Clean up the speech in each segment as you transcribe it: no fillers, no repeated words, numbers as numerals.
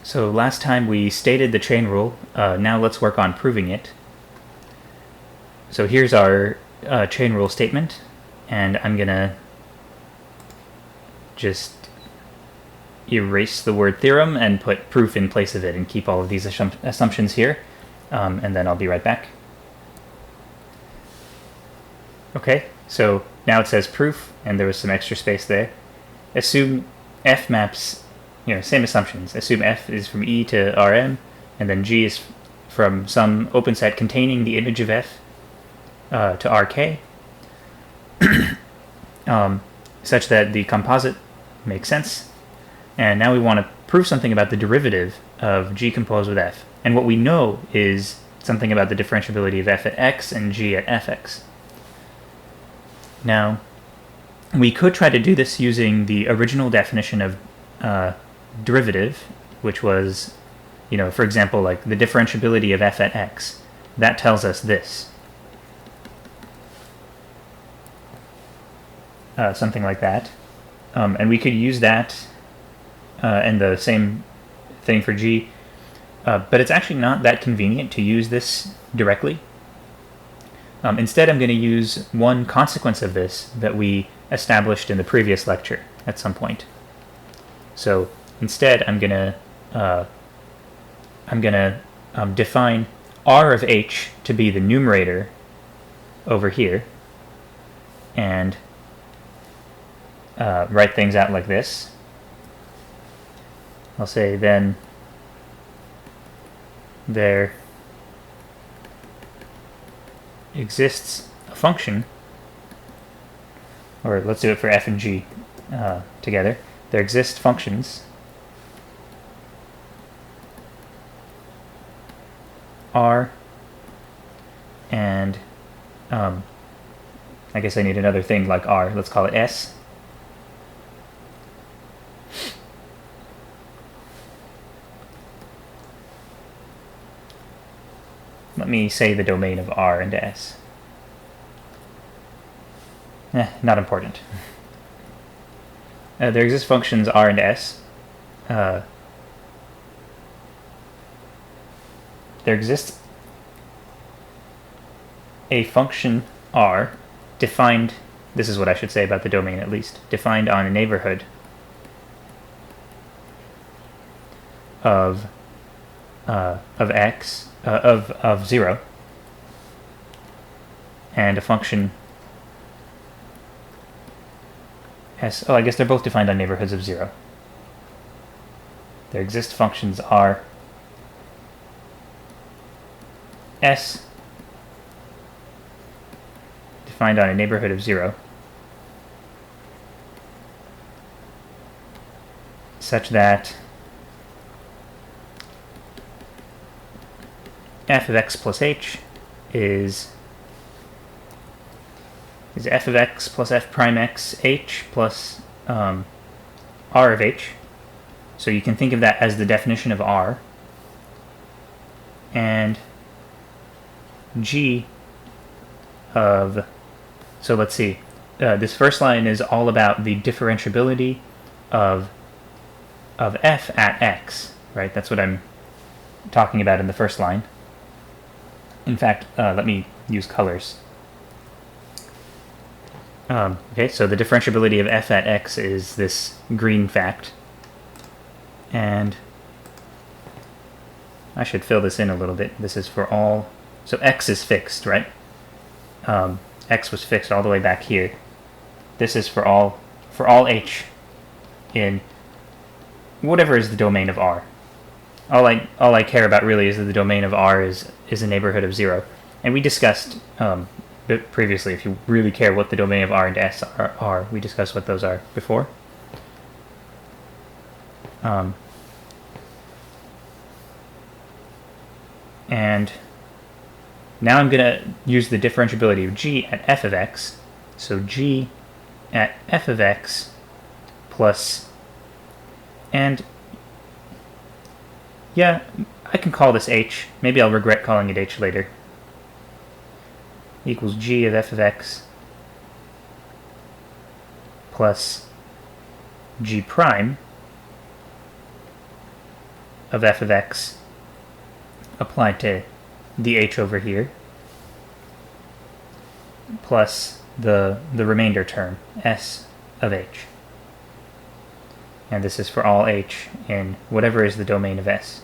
So last time we stated the chain rule, now let's work on proving it. So here's our chain rule statement, and I'm gonna just erase the word theorem and put proof in place of it and keep all of these assumptions here, and then I'll be right back. Okay, so now it says proof, and there was some extra space there. Assume f maps, same assumptions. Assume f is from E to Rm, and then G is from some open set containing the image of f to Rk, such that the composite makes sense. And now we want to prove something about the derivative of G composed with f. And what we know is something about the differentiability of f at x and G at fx. Now, we could try to do this using the original definition of derivative, which was, for example, like the differentiability of f at x. That tells us this. Something like that. And we could use that and the same thing for G, but it's actually not that convenient to use this directly. Instead, I'm going to use one consequence of this that we established in the previous lecture at some point. So instead, I'm going to define R of h to be the numerator over here, and write things out like this. I'll say then there exists a function, or let's do it for f and g together. There exist functions R and I guess I need another thing like R. Let's call it S. Let me say the domain of R and S. Not important. There exist functions R and S. There exists a function R defined, this is what I should say about the domain at least, defined on a neighborhood of x, of 0, and a function S. Oh, I guess they're both defined on neighborhoods of 0. There exist functions R, S, defined on a neighborhood of 0, such that f of x plus h is f of x plus f prime x h plus R of h. So you can think of that as the definition of R. And G of, so let's see, this first line is all about the differentiability of f at x, right? That's what I'm talking about in the first line. In fact, let me use colors. Okay, so the differentiability of f at x is this green fact. And I should fill this in a little bit. This is for all, so x is fixed, right? X was fixed all the way back here. This is for all h in whatever is the domain of R. All I care about really is that the domain of R is a neighborhood of 0. And we discussed previously, if you really care what the domain of R and S are, we discussed what those are before. And now I'm going to use the differentiability of G at f of x. So G at f of x plus, and yeah, I can call this h. Maybe I'll regret calling it h later. Equals G of f of x plus G prime of f of x applied to the h over here, plus the remainder term, s of h. And this is for all h in whatever is the domain of S.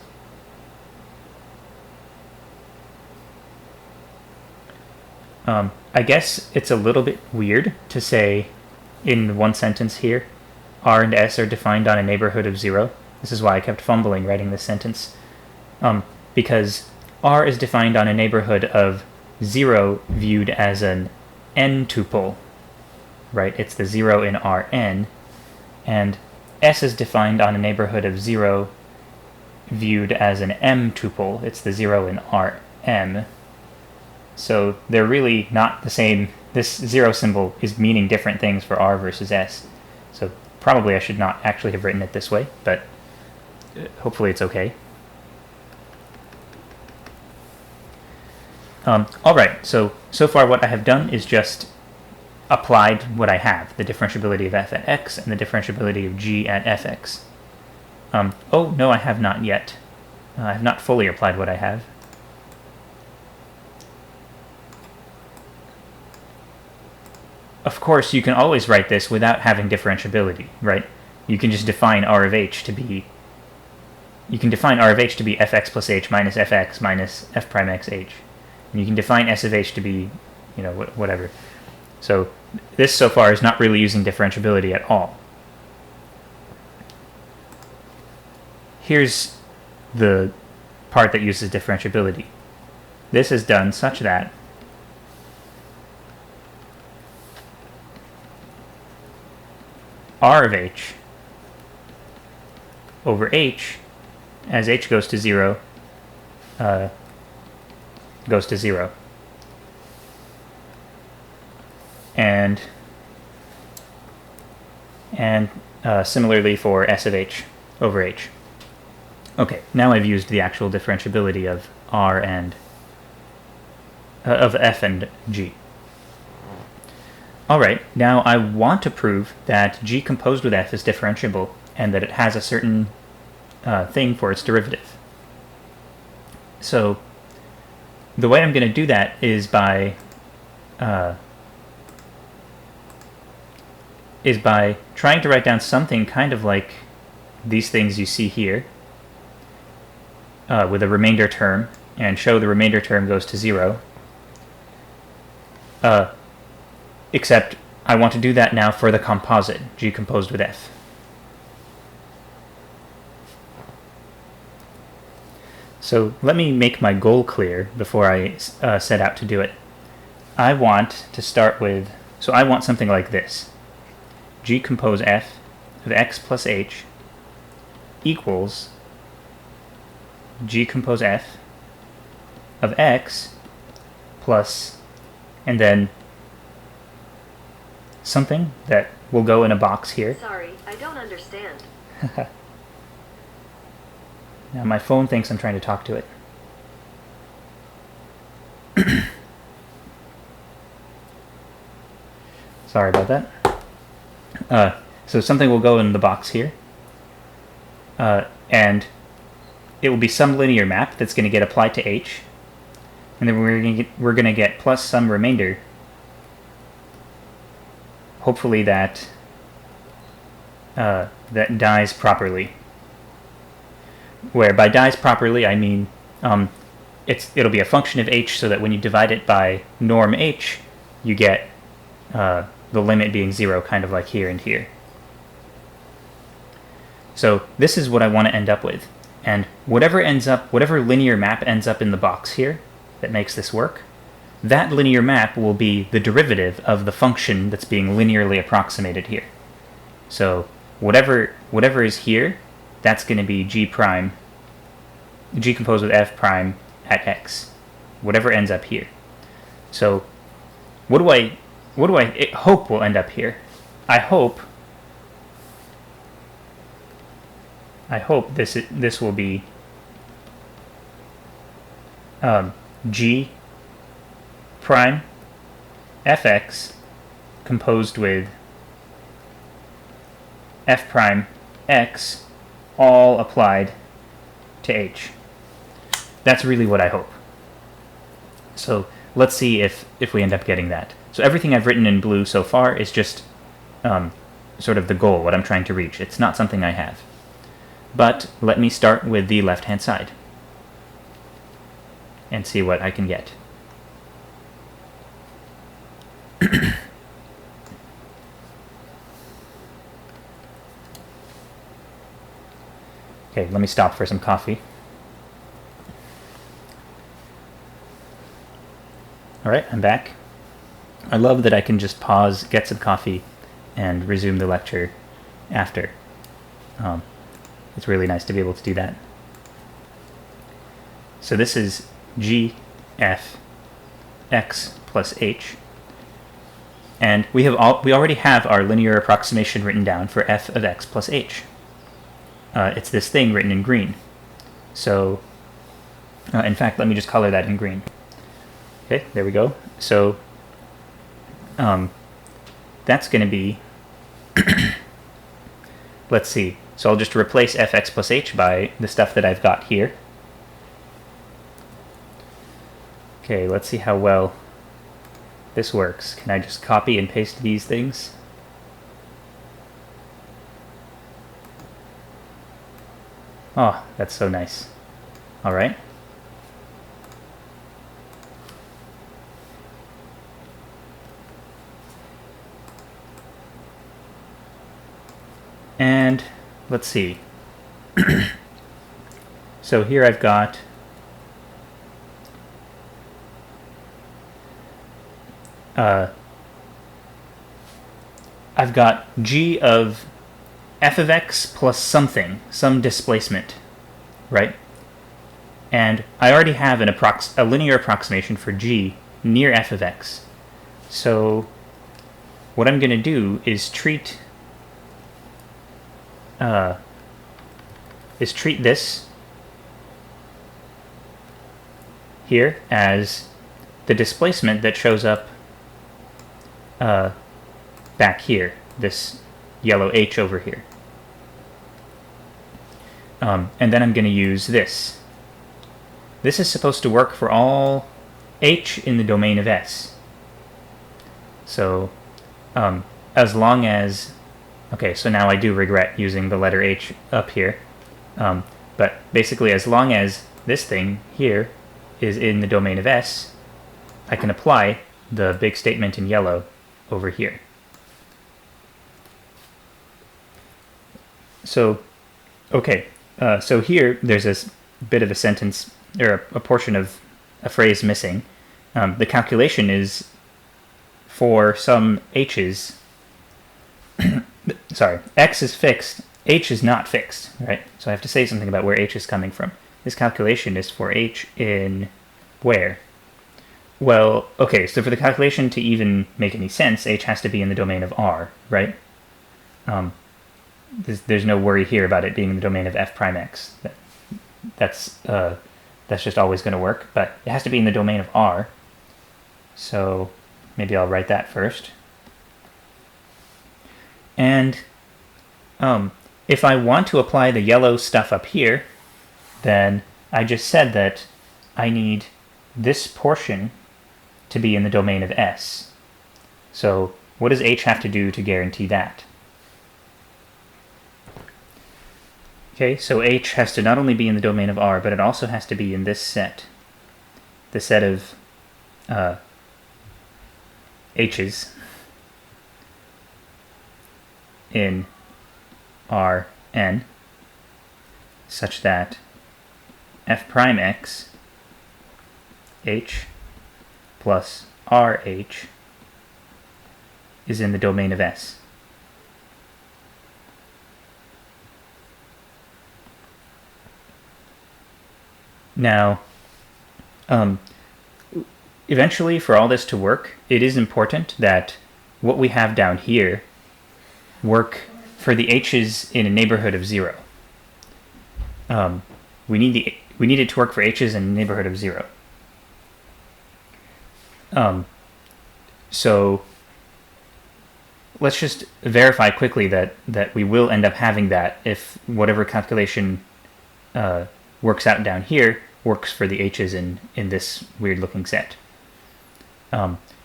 I guess it's a little bit weird to say in one sentence here, R and S are defined on a neighborhood of 0. This is why I kept fumbling writing this sentence. Because R is defined on a neighborhood of 0 viewed as an n tuple, right? It's the 0 in Rn, and S is defined on a neighborhood of 0 viewed as an m tuple. It's the 0 in Rm. So they're really not the same. This 0 symbol is meaning different things for R versus S. So probably I should not actually have written it this way, but hopefully it's okay. Alright, so far what I have done is just applied what I have, the differentiability of f at x and the differentiability of g at fx. Oh, no, I have not yet. I have not fully applied what I have. Of course, you can always write this without having differentiability, right? You can just define R of h to be... You can define R of h to be fx plus h minus fx minus f prime x h. And you can define S of h to be, you know, whatever. So this so far is not really using differentiability at all. Here's the part that uses differentiability. This is done such that R of h over h, as h goes to 0, goes to 0. And similarly for S of h over h. Okay, now I've used the actual differentiability of R and of f and g. Alright, now I want to prove that g composed with f is differentiable and that it has a certain thing for its derivative. So the way I'm going to do that is by trying to write down something kind of like these things you see here, with a remainder term, and show the remainder term goes to 0. Except I want to do that now for the composite, g composed with f. So let me make my goal clear before I set out to do it. I want to start with, so I want something like this. G compose f of x plus h equals g compose f of x plus, and then something that will go in a box here. Sorry, I don't understand. Now my phone thinks I'm trying to talk to it. Sorry about that. So something will go in the box here. And it will be some linear map that's going to get applied to h. And then we're going to get plus some remainder. Hopefully that that dies properly. Where by dies properly I mean it'll be a function of h, so that when you divide it by norm h, you get the limit being 0, kind of like here and here. So this is what I want to end up with, and whatever linear map ends up in the box here that makes this work, that linear map will be the derivative of the function that's being linearly approximated here. So whatever is here, that's going to be g composed with f prime at x, whatever ends up here. So what do I hope will end up here? I hope this will be g prime fx composed with f prime x, all applied to h. That's really what I hope. So let's see if we end up getting that. So everything I've written in blue so far is just sort of the goal, what I'm trying to reach. It's not something I have. But let me start with the left-hand side and see what I can get. Okay, let me stop for some coffee. Alright, I'm back. I love that I can just pause, get some coffee, and resume the lecture after. It's really nice to be able to do that. So this is g, f, x plus h. And we already have our linear approximation written down for f of x plus h. It's this thing written in green. So, in fact, let me just color that in green. Okay, there we go. So, that's going to be, let's see. So I'll just replace fx plus h by the stuff that I've got here. Okay, let's see how well this works. Can I just copy and paste these things? Oh, that's so nice. All right. And let's see. So here I've got g of f of x plus something, some displacement, right? And I already have a linear approximation for g near f of x. So what I'm going to do is treat this here as the displacement that shows up back here, this yellow h over here. And then I'm going to use this. This is supposed to work for all h in the domain of S. So as long as... Okay, so now I do regret using the letter h up here. But basically, as long as this thing here is in the domain of S, I can apply the big statement in yellow over here. So, okay, so here there's this bit of a sentence, or a portion of a phrase missing. The calculation is for some h's. Sorry, x is fixed, h is not fixed, right? So I have to say something about where h is coming from. This calculation is for h in where? Well, okay, so for the calculation to even make any sense, h has to be in the domain of R, right? There's no worry here about it being in the domain of f prime x. That's just always going to work, but it has to be in the domain of R. So maybe I'll write that first. And if I want to apply the yellow stuff up here, then I just said that I need this portion to be in the domain of S. So what does h have to do to guarantee that? Okay, so h has to not only be in the domain of R, but it also has to be in this set. The set of h's in Rn, such that f prime x h plus Rh is in the domain of S. Now, eventually, for all this to work, it is important that what we have down here work for the h's in a neighborhood of 0. We need it to work for h's in a neighborhood of 0. So let's just verify quickly that we will end up having that if whatever calculation works out down here works for the h's in this weird-looking set.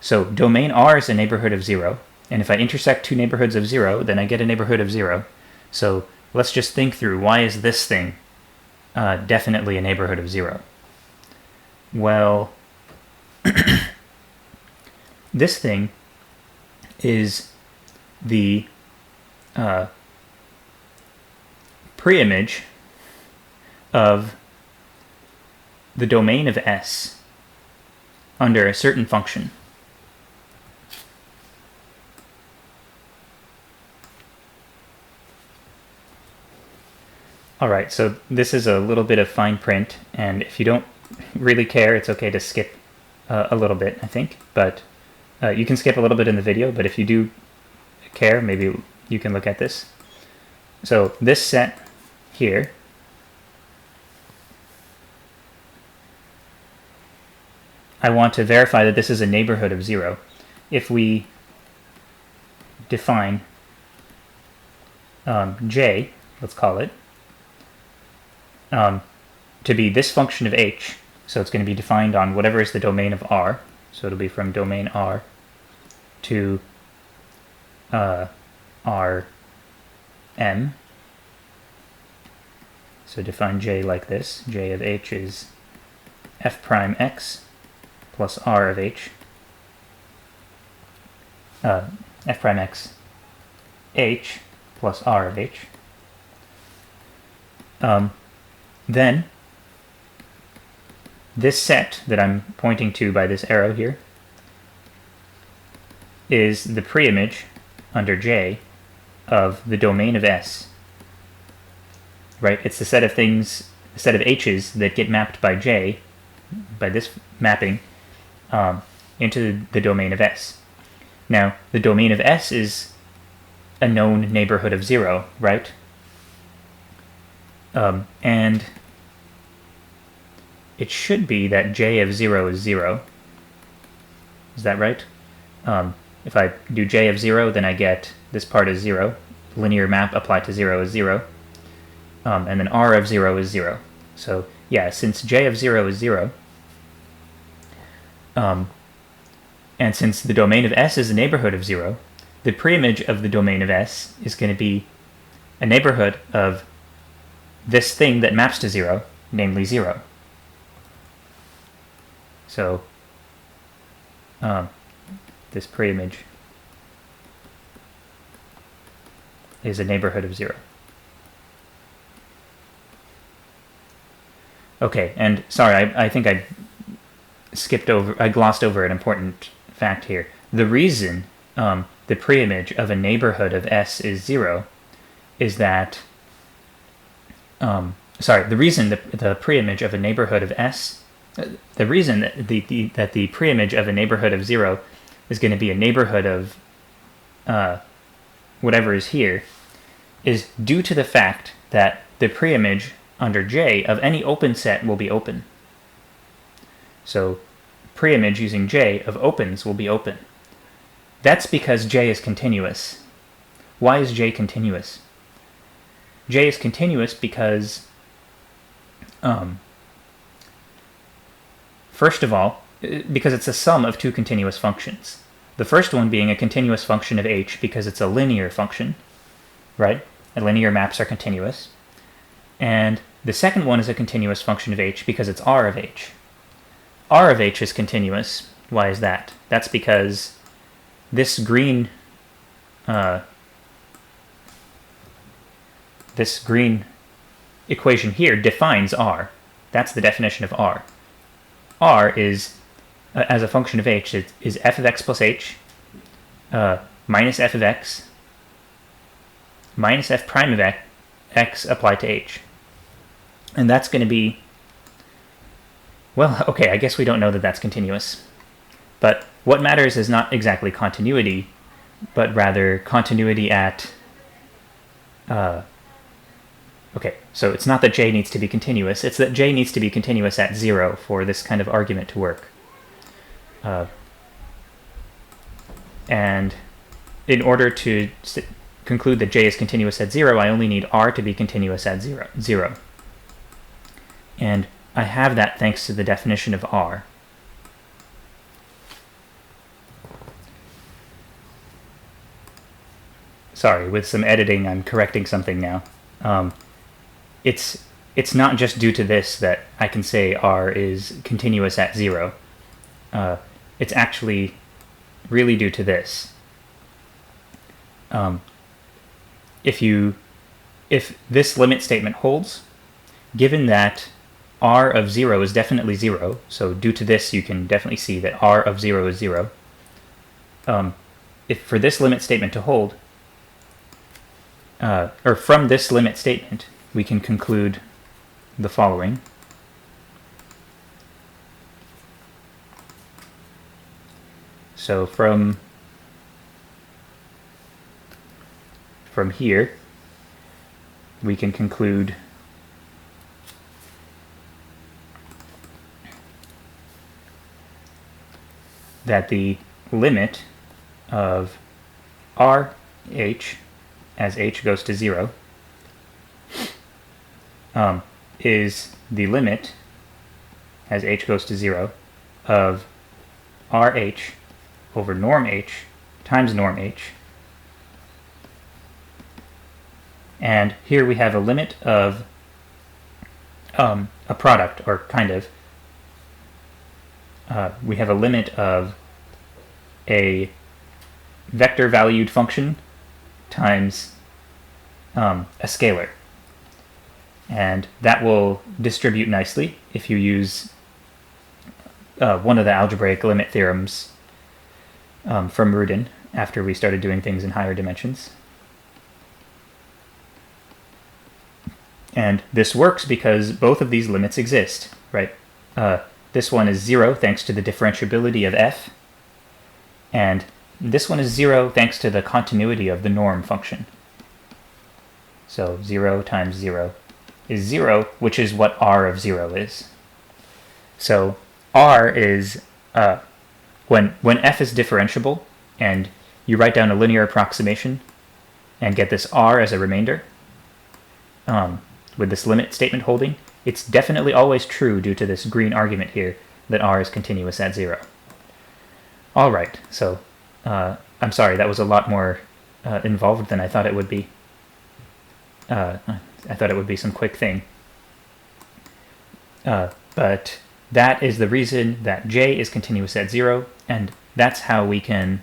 So domain R is a neighborhood of 0, and if I intersect two neighborhoods of 0, then I get a neighborhood of 0. So let's just think through, why is this thing definitely a neighborhood of 0? Well, this thing is the preimage of the domain of S under a certain function. Alright, so this is a little bit of fine print, and if you don't really care, it's okay to skip a little bit, I think. But you can skip a little bit in the video, but if you do care, maybe you can look at this. So this set here I want to verify that this is a neighborhood of 0. If we define j, let's call it, to be this function of h, so it's going to be defined on whatever is the domain of R, so it'll be from domain R to Rm. So define j like this. J of h is f prime x plus r of h, f prime x h plus r of h. Then this set that I'm pointing to by this arrow here is the preimage under J of the domain of S. Right? It's the set of things, the set of h's that get mapped by J, by this mapping, into the domain of S. Now, the domain of S is a known neighborhood of 0, right? And it should be that j of 0 is 0. Is that right? If I do j of 0, then I get this part is 0. Linear map applied to 0 is 0. And then r of 0 is 0. So yeah, since j of 0 is 0, and since the domain of S is a neighborhood of 0, the preimage of the domain of S is going to be a neighborhood of this thing that maps to 0, namely 0. So this preimage is a neighborhood of 0. Okay, and sorry, I think I glossed over an important fact here. The reason the preimage of a neighborhood of S is 0 is that, the reason the preimage of a neighborhood of S, the reason that the preimage of a neighborhood of 0 is going to be a neighborhood of whatever is here is due to the fact that the preimage under J of any open set will be open. So preimage using J of opens will be open. That's because J is continuous. Why is J continuous? J is continuous because, first of all, because it's a sum of two continuous functions. The first one being a continuous function of h because it's a linear function, right? And linear maps are continuous. And the second one is a continuous function of h because it's r of h. R of h is continuous. Why is that? That's because this green equation here defines R. That's the definition of R. R is, as a function of h, is f of x plus h minus f of x minus f prime of x applied to h. And that's going to be, well, okay, I guess we don't know that that's continuous. But what matters is not exactly continuity, but rather continuity at, okay, so it's not that J needs to be continuous, it's that J needs to be continuous at 0 for this kind of argument to work. And in order to conclude that J is continuous at 0, I only need R to be continuous at 0. And I have that thanks to the definition of R. Sorry, with some editing, I'm correcting something now. It's not just due to this that I can say R is continuous at 0. It's actually really due to this. If this limit statement holds, given that R of 0 is definitely 0, so due to this you can definitely see that R of 0 is 0. If for this limit statement to hold, or from this limit statement, we can conclude the following. So from here, we can conclude that the limit of RH as h goes to 0 is the limit as h goes to 0 of RH over norm h times norm h. And here we have a limit of a product, or kind of. We have a limit of a vector valued function times a scalar. And that will distribute nicely if you use one of the algebraic limit theorems from Rudin after we started doing things in higher dimensions. And this works because both of these limits exist, right? This one is 0 thanks to the differentiability of f, and this one is 0 thanks to the continuity of the norm function. So 0 times 0 is 0, which is what R of 0 is. So R is, when f is differentiable, and you write down a linear approximation and get this R as a remainder, with this limit statement holding, it's definitely always true due to this green argument here that R is continuous at 0. Alright, so I'm sorry, that was a lot more involved than I thought it would be. I thought it would be some quick thing. But that is the reason that J is continuous at 0, and that's how we can,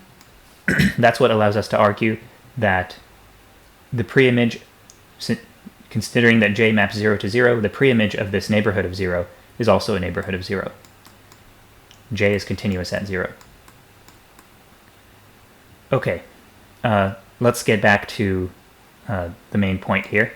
that's what allows us to argue that the preimage, considering that J maps 0 to 0, the preimage of this neighborhood of 0 is also a neighborhood of 0. J is continuous at 0. Okay, let's get back to the main point here.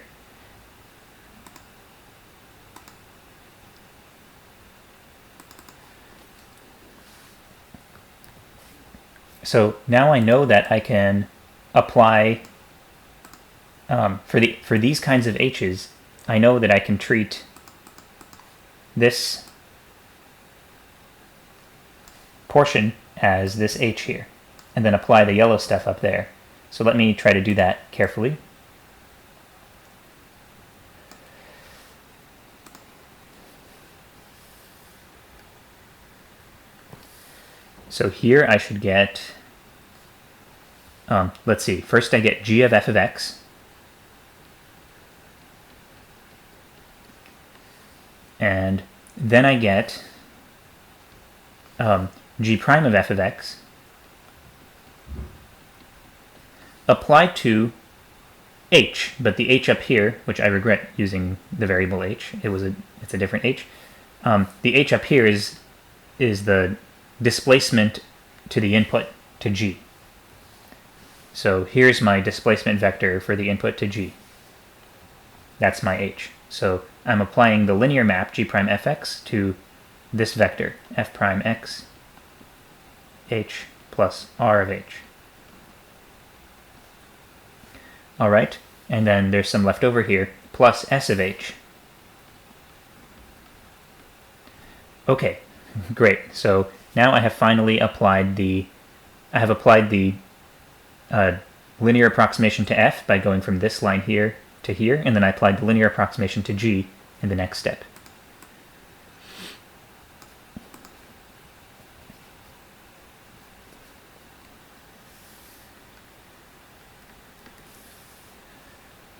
So now I know that I can apply for these kinds of h's. I know that I can treat this portion as this h here, and then apply the yellow stuff up there. So let me try to do that carefully. So here I should get, let's see, first I get g of f of x, and then I get g prime of f of x applied to h, but the h up here, which I regret using the variable h, it's a different h. The h up here is the displacement to the input to g. So here's my displacement vector for the input to g. That's my h. So I'm applying the linear map g prime fx to this vector, f prime x h plus r of h. Alright, and then there's some left over here, plus s of h. Okay, great. So now I have finally applied the linear approximation to f by going from this line here to here, and then I applied the linear approximation to g in the next step.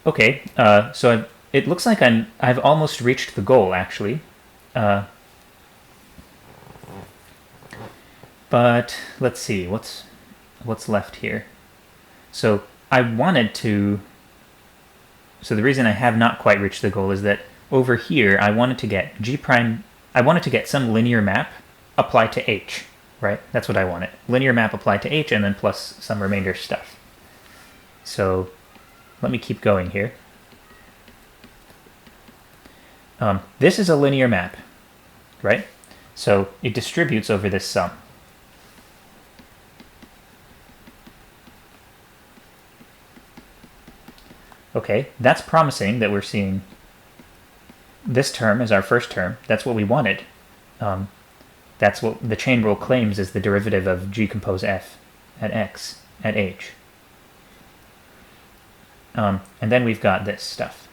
Okay, so it looks like I've almost reached the goal, actually. But let's see, what's left here? So I wanted to... So the reason I have not quite reached the goal is that over here I wanted to get G prime... I wanted to get some linear map applied to H, right? That's what I wanted. Linear map applied to H and then plus some remainder stuff. So let me keep going here. This is a linear map, right? So it distributes over this sum. Okay, that's promising that we're seeing this term as our first term. That's what we wanted. That's what the chain rule claims is the derivative of G compose F at X at H. And then we've got this stuff.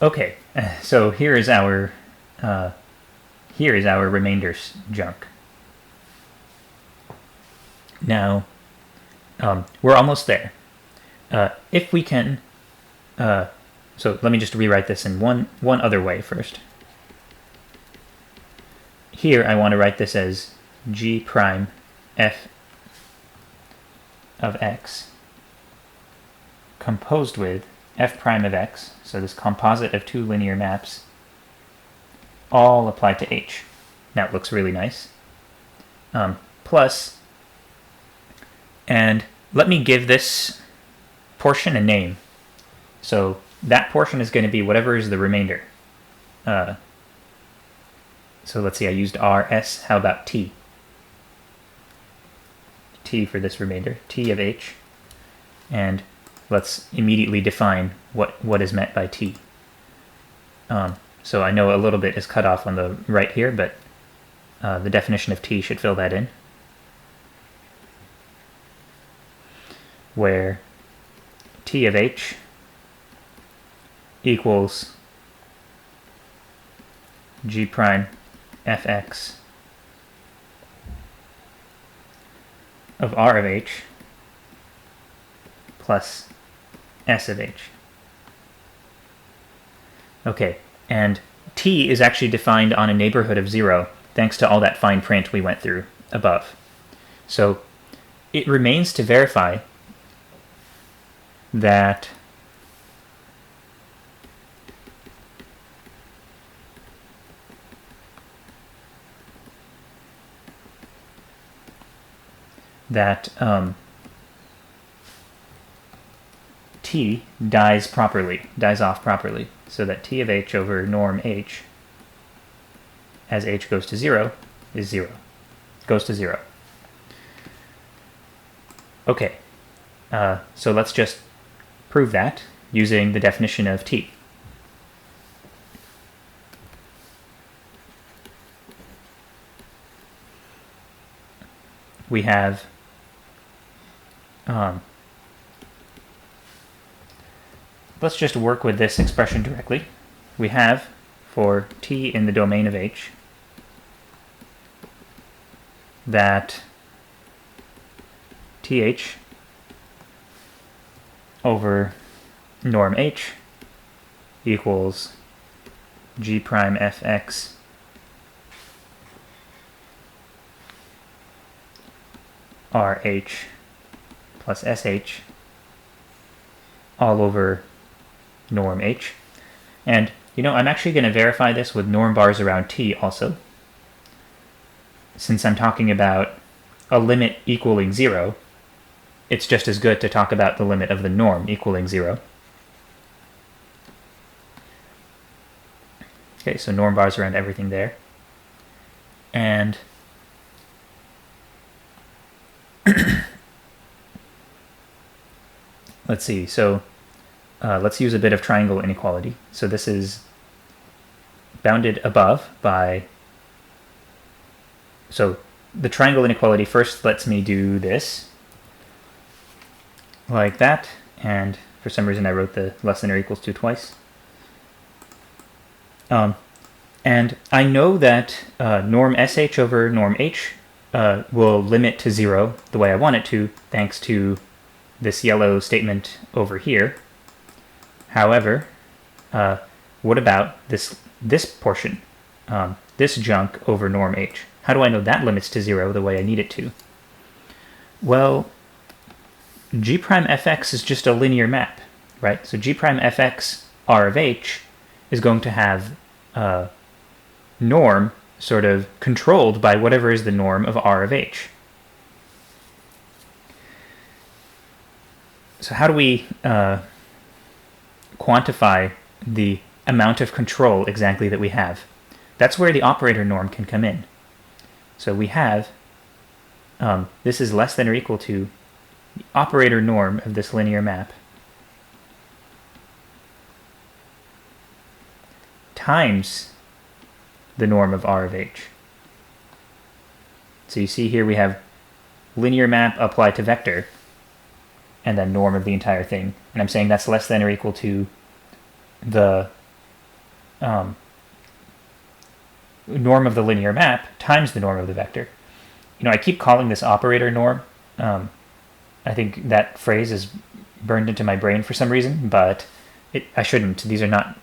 Okay, so here is our remainders junk. Now, we're almost there. If we can, so let me just rewrite this in one other way first. Here I want to write this as G prime F of X composed with F prime of X, so this composite of two linear maps, all applied to H. Now it looks really nice. Plus, and let me give this portion a name. So that portion is going to be whatever is the remainder. So let's see, I used R, S, how about T? T for this remainder, T of H. And let's immediately define what is meant by T. So I know a little bit is cut off on the right here, but the definition of T should fill that in. Where T of H equals G prime Fx of R of H plus S of H. Okay, and T is actually defined on a neighborhood of 0, thanks to all that fine print we went through above. So it remains to verify that T dies off properly, so that T of H over norm H as H goes to 0 is 0. Goes to 0. Okay, so let's just prove that using the definition of T. We have let's just work with this expression directly. We have, for T in the domain of H, that TH over norm H equals G prime Fx RH plus SH all over norm H. And, you know, I'm actually going to verify this with norm bars around T also. Since I'm talking about a limit equaling 0, it's just as good to talk about the limit of the norm equaling 0. Okay, so norm bars around everything there. And let's see, so let's use a bit of triangle inequality. So this is bounded above by, so the triangle inequality first lets me do this, like that, and for some reason I wrote the less than or equals to twice. And I know that norm sh over norm h will limit to 0 the way I want it to, thanks to this yellow statement over here. However, what about this portion, this junk over norm h? How do I know that limits to 0 the way I need it to? Well, g prime fx is just a linear map, right? So g prime fx r of h is going to have norm sort of controlled by whatever is the norm of r of h. So how do we quantify the amount of control exactly that we have? That's where the operator norm can come in. So we have, this is less than or equal to the operator norm of this linear map times the norm of r of h. So you see here we have linear map applied to vector, and then norm of the entire thing. And I'm saying that's less than or equal to the norm of the linear map times the norm of the vector. You know, I keep calling this operator norm. I think that phrase is burned into my brain for some reason, but I shouldn't. These are not,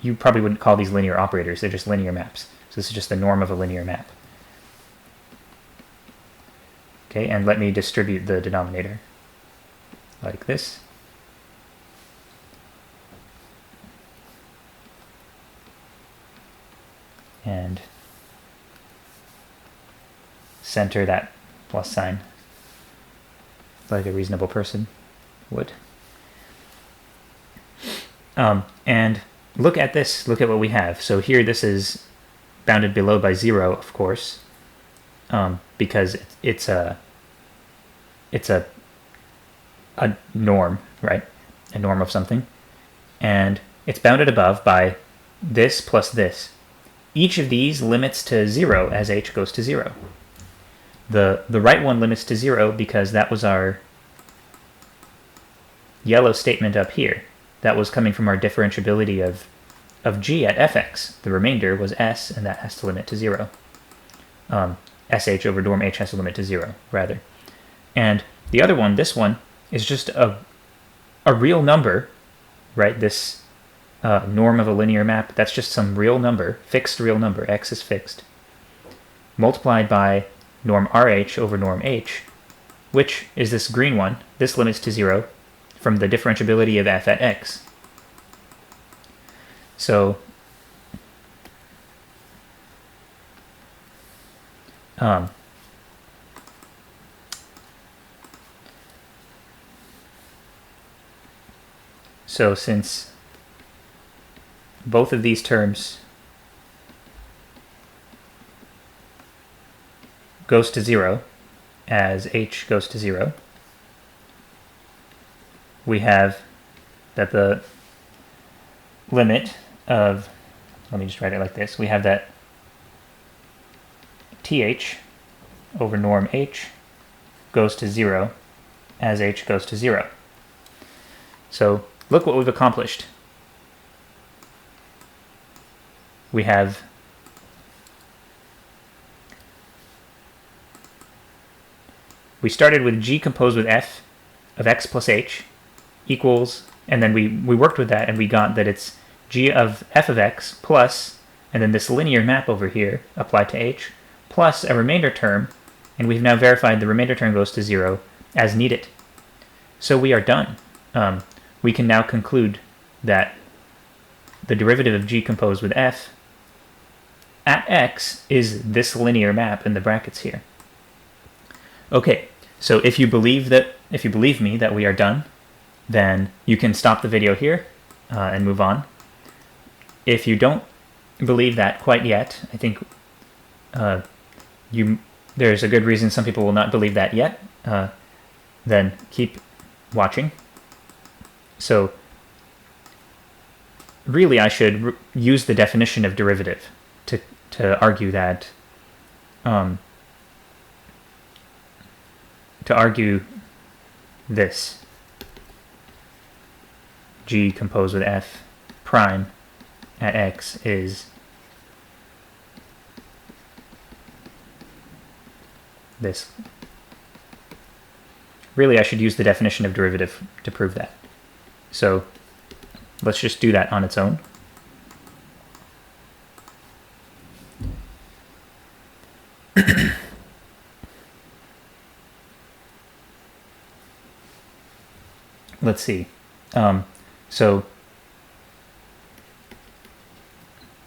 you probably wouldn't call these linear operators, they're just linear maps. So this is just the norm of a linear map. Okay, and let me distribute the denominator like this. And center that plus sign like a reasonable person would. And look at this, look at what we have. So here this is bounded below by 0, of course, because it's a norm, right? A norm of something. And it's bounded above by this plus this. Each of these limits to 0 as h goes to 0. The right one limits to 0 because that was our yellow statement up here. That was coming from our differentiability of g at fx. The remainder was s, and that has to limit to 0. Sh over norm h has to limit to 0, rather. And the other one, this one, is just a real number, right? This norm of a linear map, that's just some real number, fixed real number, x is fixed, multiplied by norm rh over norm h, which is this green one. This limits to 0 from the differentiability of f at x. So since both of these terms goes to 0 as h goes to 0, we have that the limit of, let me just write it like this, we have that th over norm h goes to 0 as h goes to 0. So look what we've accomplished. We started with g composed with f of x plus h equals, and then we worked with that and we got that it's g of f of x plus, and then this linear map over here applied to h, plus a remainder term, and we've now verified the remainder term goes to 0 as needed. So we are done. We can now conclude that the derivative of g composed with f at x is this linear map in the brackets here. Okay, so if you believe me that we are done, then you can stop the video here and move on. If you don't believe that quite yet, I think there's a good reason some people will not believe that yet, then keep watching. So really I should use the definition of derivative to argue that to argue this. g composed with f prime at x is this. Really, I should use the definition of derivative to prove that. So let's just do that on its own. Let's see. So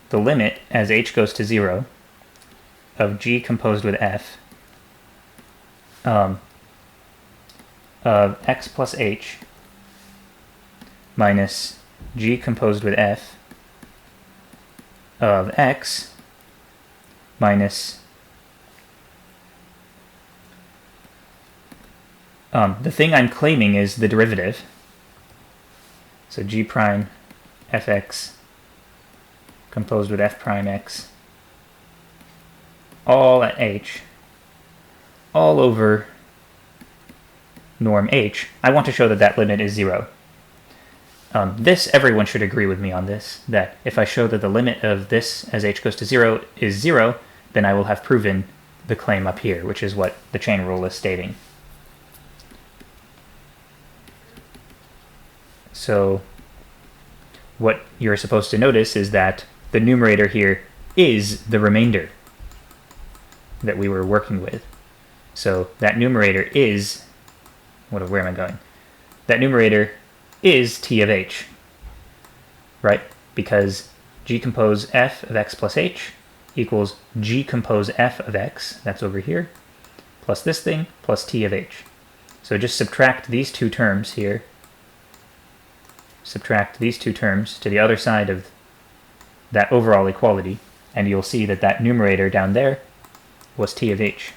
the limit as h goes to 0 of g composed with f of x plus h minus g composed with f of x minus the thing I'm claiming is the derivative. So g prime fx composed with f prime x all at h all over norm h. I want to show that that limit is 0. This, everyone should agree with me on this, that if I show that the limit of this as h goes to 0 is 0, then I will have proven the claim up here, which is what the chain rule is stating. So what you're supposed to notice is that the numerator here is the remainder that we were working with. So that numerator is, where am I going? That numerator is t of h, right? Because g compose f of x plus h equals g compose f of x, that's over here, plus this thing, plus t of h. So just subtract these two terms here, subtract these two terms to the other side of that overall equality, and you'll see that that numerator down there was t of h.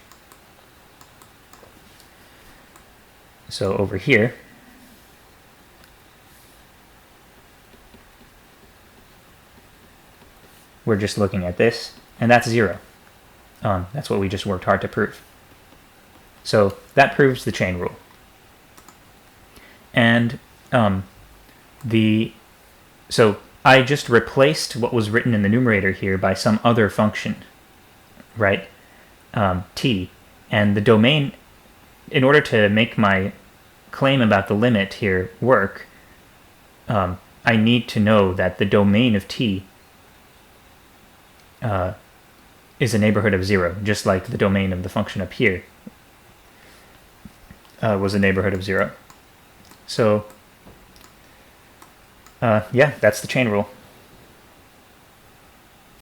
So over here, we're just looking at this, and that's 0. That's what we just worked hard to prove. So that proves the chain rule. And so I just replaced what was written in the numerator here by some other function, right? T. And the domain, in order to make my claim about the limit here work, I need to know that the domain of t is a neighborhood of 0, just like the domain of the function up here was a neighborhood of 0. So yeah, that's the chain rule.